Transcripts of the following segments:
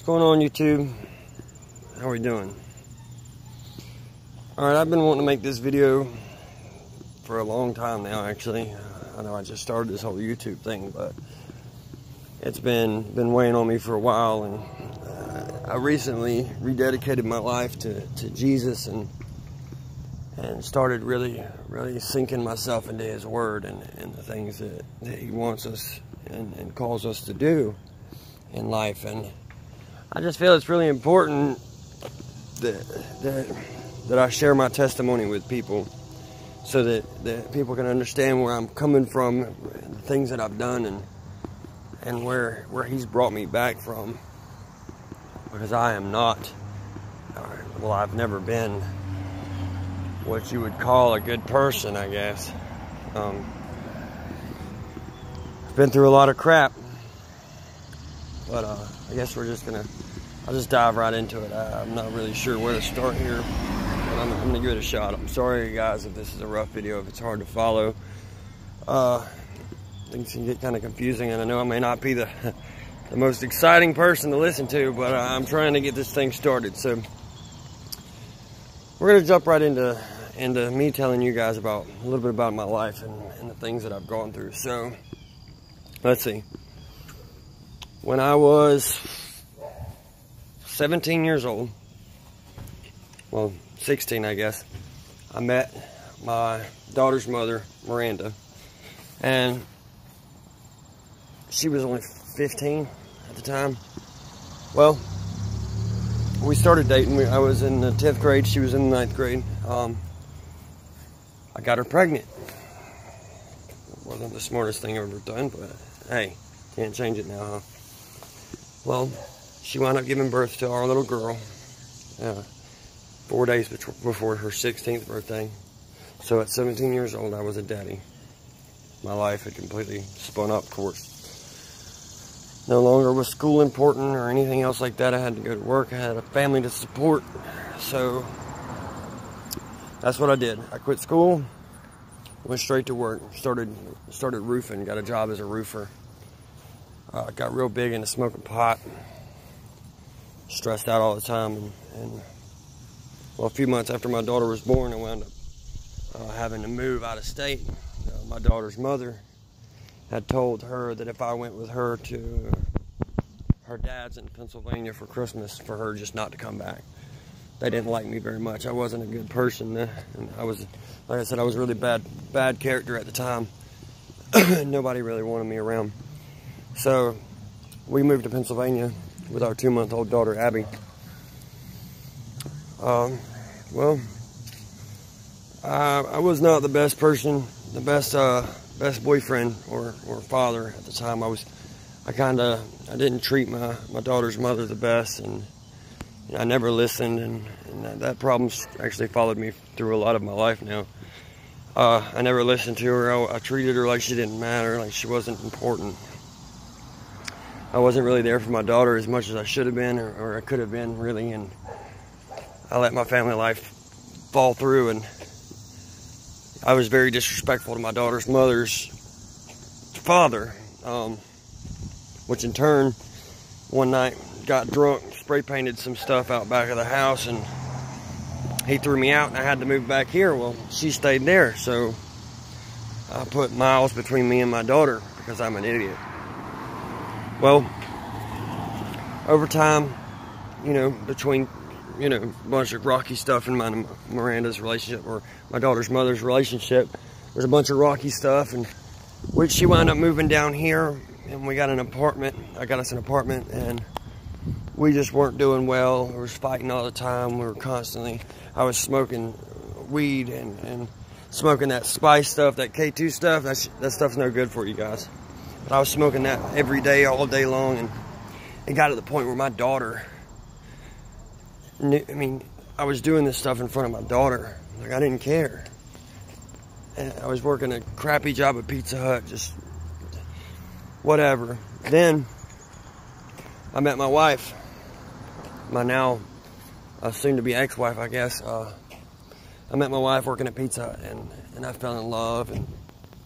going on, YouTube? How are we doing? Alright, I've been wanting to make this video for a long time now, actually. I know I just started this whole YouTube thing, but it's been weighing on me for a while, and I recently rededicated my life to Jesus and started really sinking myself into His Word and the things that He wants us and calls us to do in life. And I just feel it's really important that I share my testimony with people, so that people can understand where I'm coming from, the things that I've done, and where He's brought me back from. Because I am not, well, I've never been what you would call a good person, I guess. I've been through a lot of crap, but I guess I'll just dive right into it. I'm not really sure where to start here, but I'm gonna give it a shot. I'm sorry, guys, if this is a rough video, if it's hard to follow. Things can get kind of confusing, and I know I may not be the most exciting person to listen to, but I'm trying to get this thing started. So we're gonna jump right into me telling you guys about a little bit about my life and the things that I've gone through. So let's see. When I was 17 years old, well, 16, I guess, I met my daughter's mother, Miranda, and she was only 15 at the time. Well, we started dating. I was in the 10th grade. She was in the 9th grade. I got her pregnant. It wasn't the smartest thing I've ever done, but hey, can't change it now, huh? Well, she wound up giving birth to our little girl 4 days before her 16th birthday. So at 17 years old, I was a daddy. My life had completely spun up course. No longer was school important or anything else like that. I had to go to work. I had a family to support. So that's what I did. I quit school, went straight to work, started roofing, got a job as a roofer. Got real big into smoking pot, stressed out all the time, and well, a few months after my daughter was born, I wound up having to move out of state. My daughter's mother had told her that if I went with her to her dad's in Pennsylvania for Christmas, for her just not to come back. They didn't like me very much. I wasn't a good person, and I was, like I said, I was a really bad character at the time. Nobody really wanted me around. So we moved to Pennsylvania with our 2-month-old daughter, Abby. Well, I was not the best person, the best boyfriend or father at the time. I didn't treat my daughter's mother the best, and I never listened, and that problem's actually followed me through a lot of my life now. I never listened to her. I treated her like she didn't matter, like she wasn't important. I wasn't really there for my daughter as much as I should have been, or I could have been, really, and I let my family life fall through, and I was very disrespectful to my daughter's mother's father, which in turn, one night, got drunk, spray painted some stuff out back of the house, and he threw me out, and I had to move back here. Well, she stayed there, so I put miles between me and my daughter because I'm an idiot. Well, over time, between, a bunch of rocky stuff in my Miranda's relationship, or my daughter's mother's relationship, there's a bunch of rocky stuff, and she wound up moving down here, and we got an apartment. I got us an apartment, and we just weren't doing well. We was fighting all the time. I was smoking weed and smoking that spice stuff, that K2 stuff. That stuff's no good for you guys. But I was smoking that every day, all day long, and it got to the point where my daughter knew, I was doing this stuff in front of my daughter. Like, I didn't care. And I was working a crappy job at Pizza Hut, just whatever. Then I met my wife, my now soon-to-be ex-wife, I guess. I met my wife working at Pizza Hut, and I fell in love and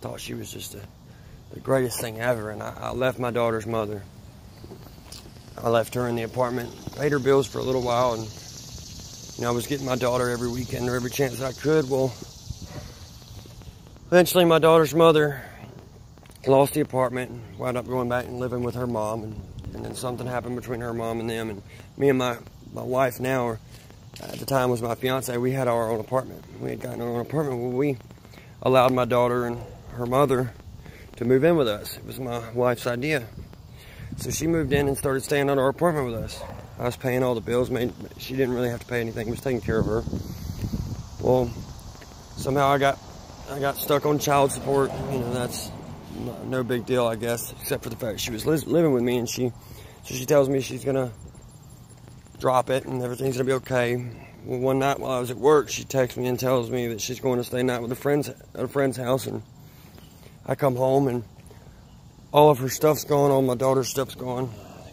thought she was just the greatest thing ever. And I left my daughter's mother I left her in the apartment, paid her bills for a little while, and I was getting my daughter every weekend or every chance I could. Well, eventually my daughter's mother lost the apartment and wound up going back and living with her mom, and then something happened between her mom and them, and me and my wife now, or at the time was my fiance, we had our own apartment. We had gotten our own apartment where we allowed my daughter and her mother to move in with us. It was my wife's idea. So she moved in and started staying at our apartment with us. I was paying all the bills. She didn't really have to pay anything. It was taking care of her. Well, somehow I got stuck on child support. That's no big deal, I guess, except for the fact she was living with me, and she tells me she's gonna drop it and everything's gonna be okay. Well, one night while I was at work, she texts me and tells me that she's going to stay the night with at a friend's house, and I come home and all of her stuff's gone, all my daughter's stuff's gone.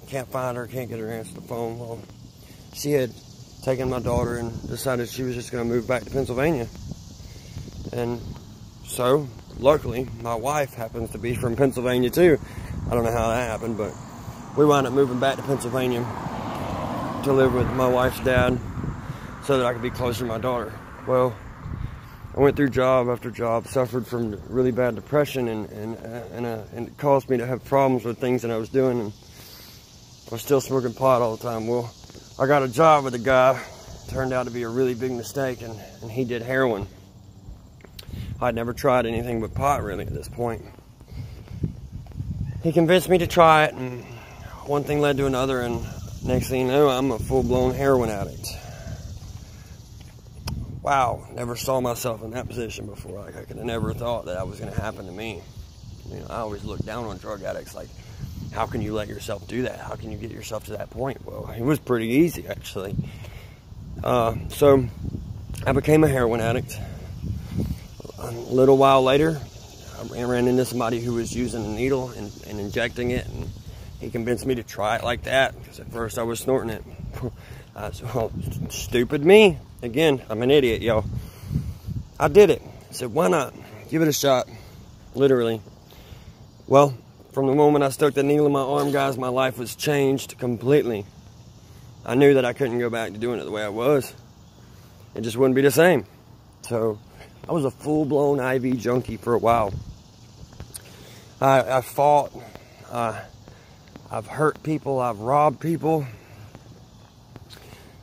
Can't find her, can't get her to answer the phone. Well, she had taken my daughter and decided she was just gonna move back to Pennsylvania. And so, luckily, my wife happens to be from Pennsylvania too. I don't know how that happened, but we wound up moving back to Pennsylvania to live with my wife's dad so that I could be closer to my daughter. Well, I went through job after job, suffered from really bad depression, and it caused me to have problems with things that I was doing, and I was still smoking pot all the time. Well, I got a job with a guy. Turned out to be a really big mistake, and he did heroin. I'd never tried anything but pot, really, at this point. He convinced me to try it, and one thing led to another, and next thing you know, I'm a full-blown heroin addict. Wow, never saw myself in that position before. Like, I could have never thought that was going to happen to me. I always look down on drug addicts, like, how can you let yourself do that? How can you get yourself to that point? Well, it was pretty easy, actually. So, I became a heroin addict. A little while later, I ran into somebody who was using a needle and injecting it, and he convinced me to try it like that, because at first I was snorting it. Well, stupid me. Again, I'm an idiot, yo. I did it. I said, why not? Give it a shot. Literally. Well, from the moment I stuck the needle in my arm, guys, my life was changed completely. I knew that I couldn't go back to doing it the way I was. It just wouldn't be the same. So, I was a full-blown IV junkie for a while. I fought. I've hurt people. I've robbed people.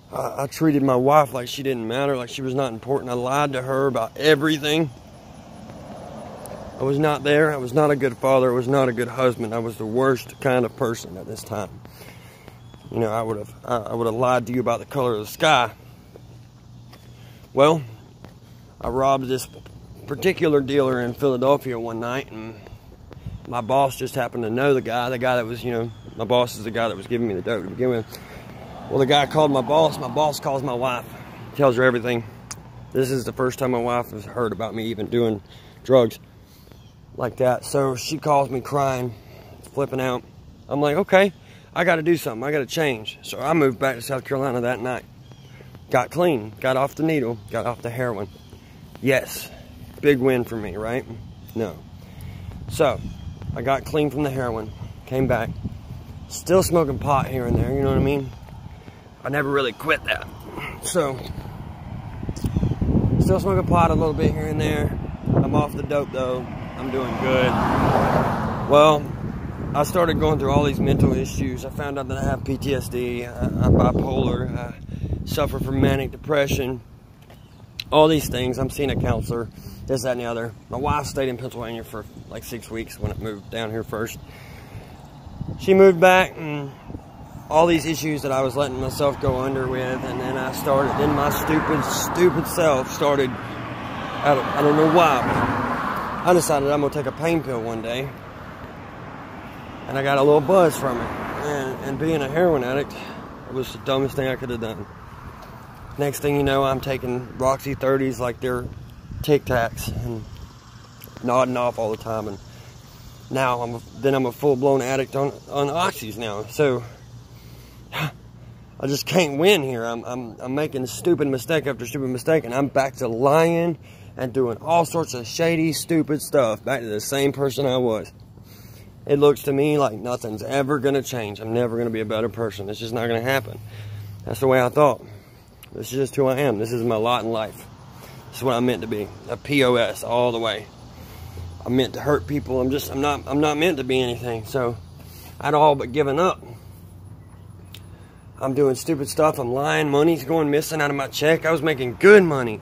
I treated my wife like she didn't matter, like she was not important. I lied to her about everything. I was not there. I was not a good father. I was not a good husband. I was the worst kind of person at this time. I would have lied to you about the color of the sky. Well, I robbed this particular dealer in Philadelphia one night, and my boss just happened to know the guy that was, my boss is the guy that was giving me the dope to begin with. Well, the guy called my boss calls my wife, tells her everything. This is the first time my wife has heard about me even doing drugs like that. So she calls me crying, flipping out. I'm like, okay, I got to do something. I got to change. So I moved back to South Carolina that night. Got clean, got off the needle, got off the heroin. Yes, big win for me, right? No. So, I got clean from the heroin, came back, still smoking pot here and there, you know what I mean? I never really quit that. So, still smoking pot a little bit here and there. I'm off the dope though. I'm doing good. Well, I started going through all these mental issues. I found out that I have PTSD, I'm bipolar, I suffer from manic depression, all these things. I'm seeing a counselor, this, that, and the other. My wife stayed in Pennsylvania for like 6 weeks when I moved down here first. She moved back, and all these issues that I was letting myself go under with, and then my stupid self started, I don't know why, but I decided I'm going to take a pain pill one day, and I got a little buzz from it, and being a heroin addict, it was the dumbest thing I could have done. Next thing you know, I'm taking Roxy 30s like they're Tic Tacs and nodding off all the time, and now I'm a full-blown addict on oxys now. So I just can't win here. I'm making stupid mistake after stupid mistake, and I'm back to lying and doing all sorts of shady, stupid stuff. Back to the same person I was. it looks to me like nothing's ever going to change. I'm never going to be a better person. It's just not going to happen. That's the way I thought. This is just who I am. This is my lot in life. This is what I'm meant to be. A POS all the way. I'm meant to hurt people. I'm not meant to be anything. So I'd all but given up. I'm doing stupid stuff. I'm lying. Money's going missing out of my check. I was making good money.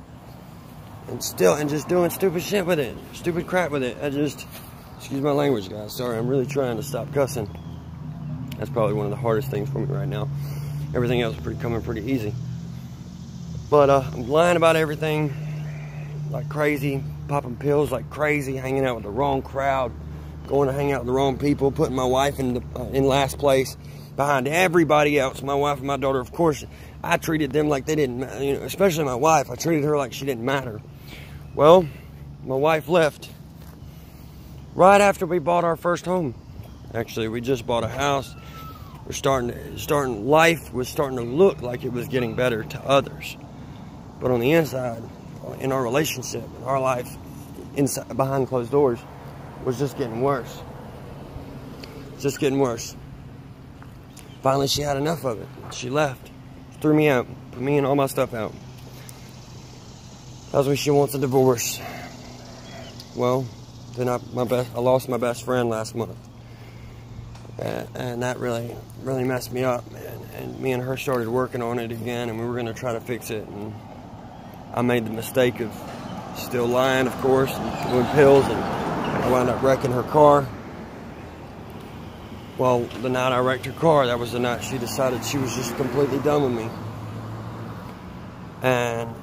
And just doing stupid shit with it. Stupid crap with it. Excuse my language, guys. Sorry, I'm really trying to stop cussing. That's probably one of the hardest things for me right now. Everything else is coming pretty easy. But I'm lying about everything like crazy. Popping pills like crazy. Hanging out with the wrong crowd. Going to hang out with the wrong people. Putting my wife in last place. Behind everybody else. My wife and my daughter, of course, I treated them like they didn't, especially my wife. I treated her like she didn't matter. Well, my wife left right after we bought our first home. Actually, we just bought a house. We're life was starting to look like it was getting better to others. But on the inside, in our relationship, in our life, inside, behind closed doors, was just getting worse. Just getting worse. Finally, she had enough of it. She left. Threw me out. Put me and all my stuff out. Tells me she wants a divorce. Well, then I lost my best friend last month. And that really messed me up, man. And me and her started working on it again, and we were going to try to fix it. And I made the mistake of still lying, of course, and doing pills, and I wound up wrecking her car. Well, the night I wrecked her car, that was the night she decided she was just completely done with me. And,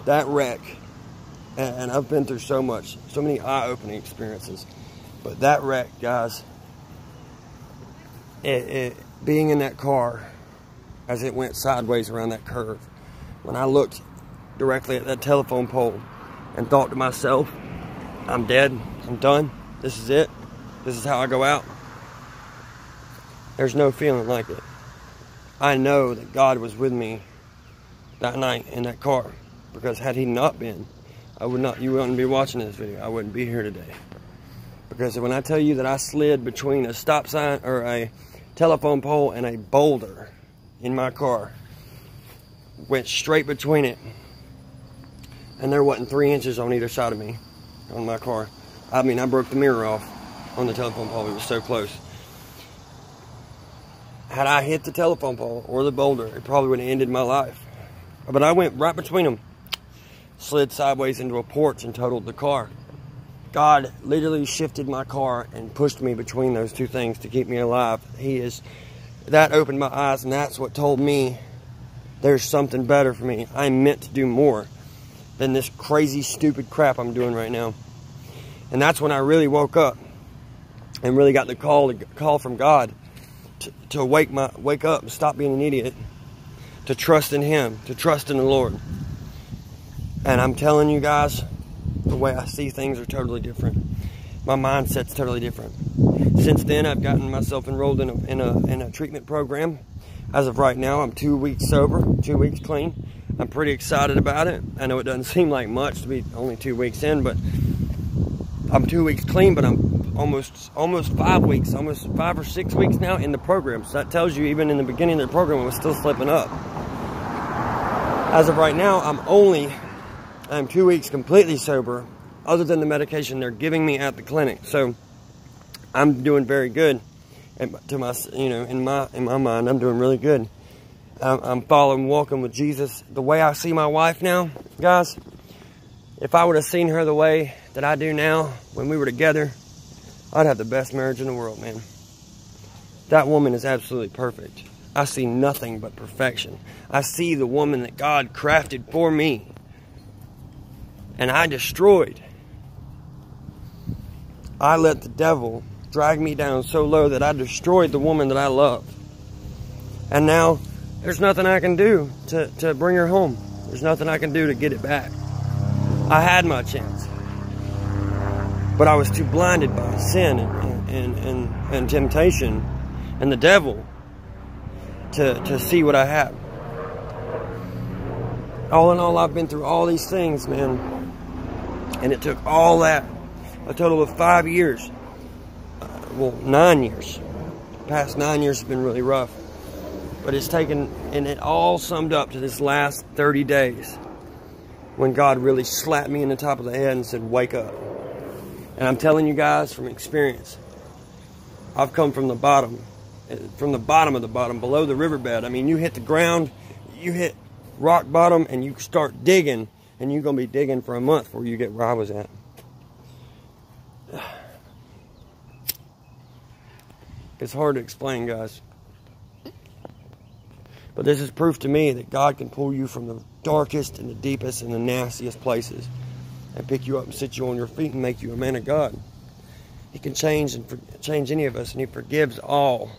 that wreck, and I've been through so many eye-opening experiences, but that wreck, guys, being in that car as it went sideways around that curve, when I looked directly at that telephone pole and thought to myself, I'm dead, I'm done, this is it. This is how I go out. There's no feeling like it. I know that God was with me that night in that car, because had He not been, you wouldn't be watching this video. I wouldn't be here today. Because when I tell you that I slid between a stop sign or a telephone pole and a boulder in my car, went straight between it, and there wasn't 3 inches on either side of me on my car. I mean, I broke the mirror off on the telephone pole. It was so close. Had I hit the telephone pole or the boulder, it probably would have ended my life. But I went right between them, slid sideways into a porch and totaled the car. God literally shifted my car and pushed me between those two things to keep me alive. That opened my eyes, and that's what told me there's something better for me. I'm meant to do more than this crazy, stupid crap I'm doing right now. And that's when I really woke up and really got the call from God to wake up and stop being an idiot, to trust in Him, to trust in the Lord. And I'm telling you guys, the way I see things are totally different. My mindset's totally different. Since then, I've gotten myself enrolled in a treatment program. As of right now, I'm 2 weeks sober, 2 weeks clean. I'm pretty excited about it. I know it doesn't seem like much to be only 2 weeks in, but I'm 2 weeks clean, but I'm almost 5 weeks, almost 5 or 6 weeks now in the program. So that tells you even in the beginning of the program, I was still slipping up. As of right now, I'm 2 weeks completely sober, other than the medication they're giving me at the clinic. So I'm doing very good. And to my, in my mind, I'm doing really good. I'm walking with Jesus. The way I see my wife now, guys, if I would have seen her the way that I do now when we were together, I'd have the best marriage in the world, man. That woman is absolutely perfect. I see nothing but perfection. I see the woman that God crafted for me. And I destroyed. I let the devil drag me down so low that I destroyed the woman that I love. And now, there's nothing I can do to bring her home. There's nothing I can do to get it back. I had my chance. But I was too blinded by sin and temptation and the devil to see what I have. All in all, I've been through all these things, man. And it took all that, a total of 5 years, well, 9 years. The past 9 years have been really rough. But it's taken, and it all summed up to this last 30 days when God really slapped me in the top of the head and said, wake up. And I'm telling you guys from experience, I've come from the bottom of the bottom, below the riverbed. I mean, you hit the ground, you hit rock bottom, and you start digging, and you're going to be digging for a month before you get where I was at. It's hard to explain, guys. But this is proof to me that God can pull you from the darkest and the deepest and the nastiest places and pick you up and sit you on your feet and make you a man of God. He can change any of us, and He forgives all.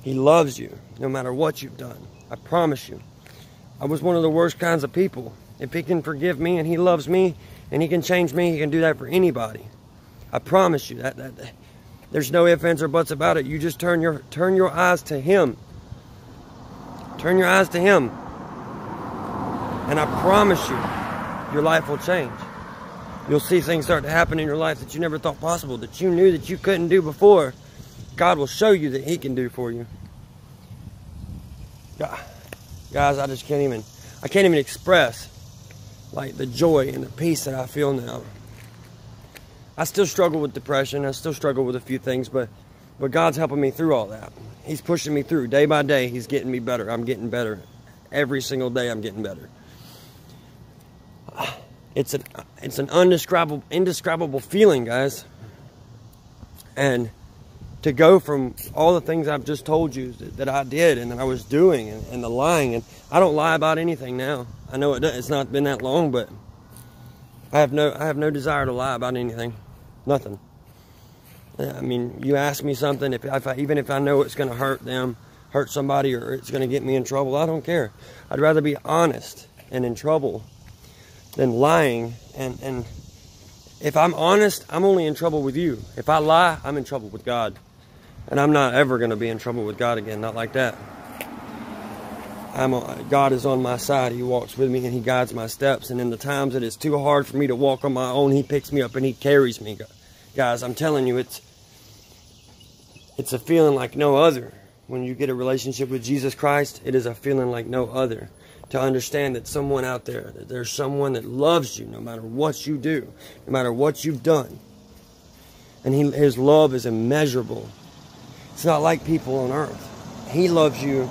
He loves you no matter what you've done. I promise you. I was one of the worst kinds of people. If He can forgive me and He loves me and He can change me, He can do that for anybody. I promise you that there's no ifs, ands, or buts about it. You just turn your eyes to Him. Turn your eyes to Him. And I promise you, your life will change. You'll see things start to happen in your life that you never thought possible, that you knew that you couldn't do before. God will show you that He can do for you. Guys, I can't even express like the joy and the peace that I feel now. I still struggle with depression. I still struggle with a few things, but God's helping me through all that. He's pushing me through day by day. He's getting me better. I'm getting better. Every single day I'm getting better. It's an indescribable feeling, guys. And to go from all the things I've just told you that I did and that I was doing and the lying, and I don't lie about anything now. I know it's not been that long, but I have no desire to lie about anything. Nothing. I mean, you ask me something, even if I know it's going to hurt somebody, or it's going to get me in trouble, I don't care. I'd rather be honest and in trouble than lying. And if I'm honest, I'm only in trouble with you. If I lie, I'm in trouble with God. And I'm not ever going to be in trouble with God again, not like that. God is on my side. He walks with me and He guides my steps. And in the times that it's too hard for me to walk on my own, He picks me up and He carries me. Guys, I'm telling you, it's a feeling like no other. When you get a relationship with Jesus Christ, it is a feeling like no other. To understand that someone out there, that there's someone that loves you no matter what you do, no matter what you've done. And His love is immeasurable. It's not like people on earth. He loves you.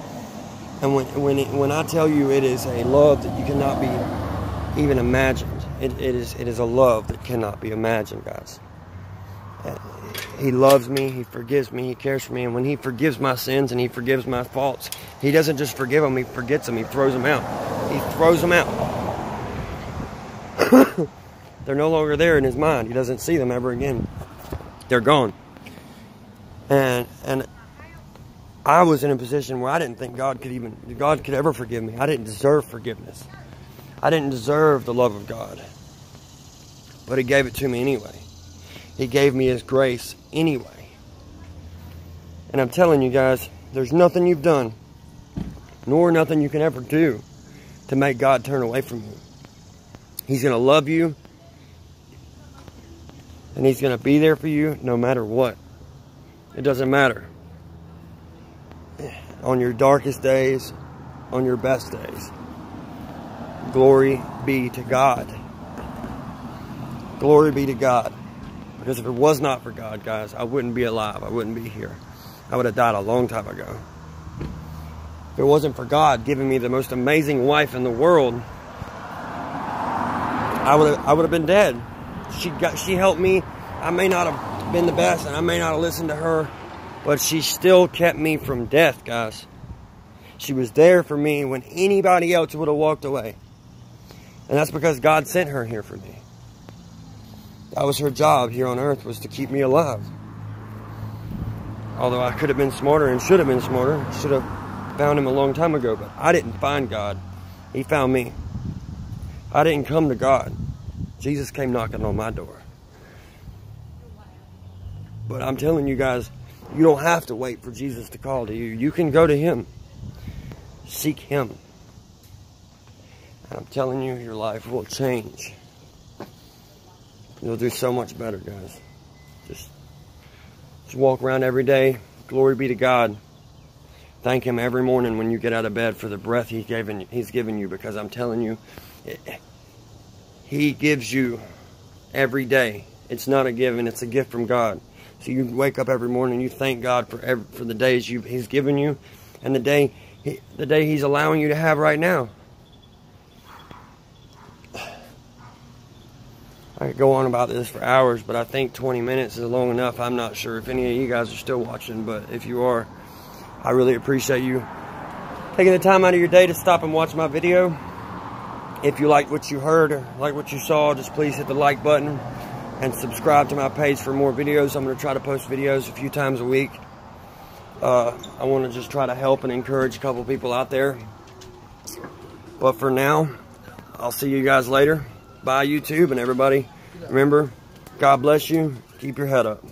And when I tell you it is a love that you cannot be even imagined, it is a love that cannot be imagined, guys. He loves me, He forgives me, He cares for me, and when He forgives my sins and He forgives my faults, He doesn't just forgive them, He forgets them, He throws them out. He throws them out. They're no longer there in His mind. He doesn't see them ever again. They're gone. And I was in a position where I didn't think God could ever forgive me. I didn't deserve forgiveness. I didn't deserve the love of God. But He gave it to me anyway. He gave me His grace anyway. And I'm telling you guys, there's nothing you've done, nor nothing you can ever do to make God turn away from you. He's going to love you, and He's going to be there for you no matter what. It doesn't matter. On your darkest days, on your best days. Glory be to God. Glory be to God. Because if it was not for God, guys, I wouldn't be alive. I wouldn't be here. I would have died a long time ago. If it wasn't for God giving me the most amazing wife in the world, I would have been dead. She helped me. I may not have been the best, and I may not have listened to her, but she still kept me from death, guys. She was there for me when anybody else would have walked away. And that's because God sent her here for me. That was her job here on earth, was to keep me alive. Although I could have been smarter and should have been smarter. Should have found Him a long time ago. But I didn't find God. He found me. I didn't come to God. Jesus came knocking on my door. But I'm telling you guys, you don't have to wait for Jesus to call to you. You can go to Him. Seek Him. And I'm telling you, your life will change. You'll do so much better, guys. Just walk around every day. Glory be to God. Thank Him every morning when you get out of bed for the breath He's given you, because I'm telling you, He gives you every day. It's not a given, it's a gift from God. So you wake up every morning and you thank God for the days He's given you, and the day He's allowing you to have right now. I could go on about this for hours, but I think 20 minutes is long enough. I'm not sure if any of you guys are still watching, but if you are, I really appreciate you taking the time out of your day to stop and watch my video. If you liked what you heard or like what you saw, just please hit the like button and subscribe to my page for more videos. I'm going to try to post videos a few times a week. I want to just try to help and encourage a couple people out there. But for now, I'll see you guys later. Bye, YouTube, and everybody. Remember, God bless you. Keep your head up.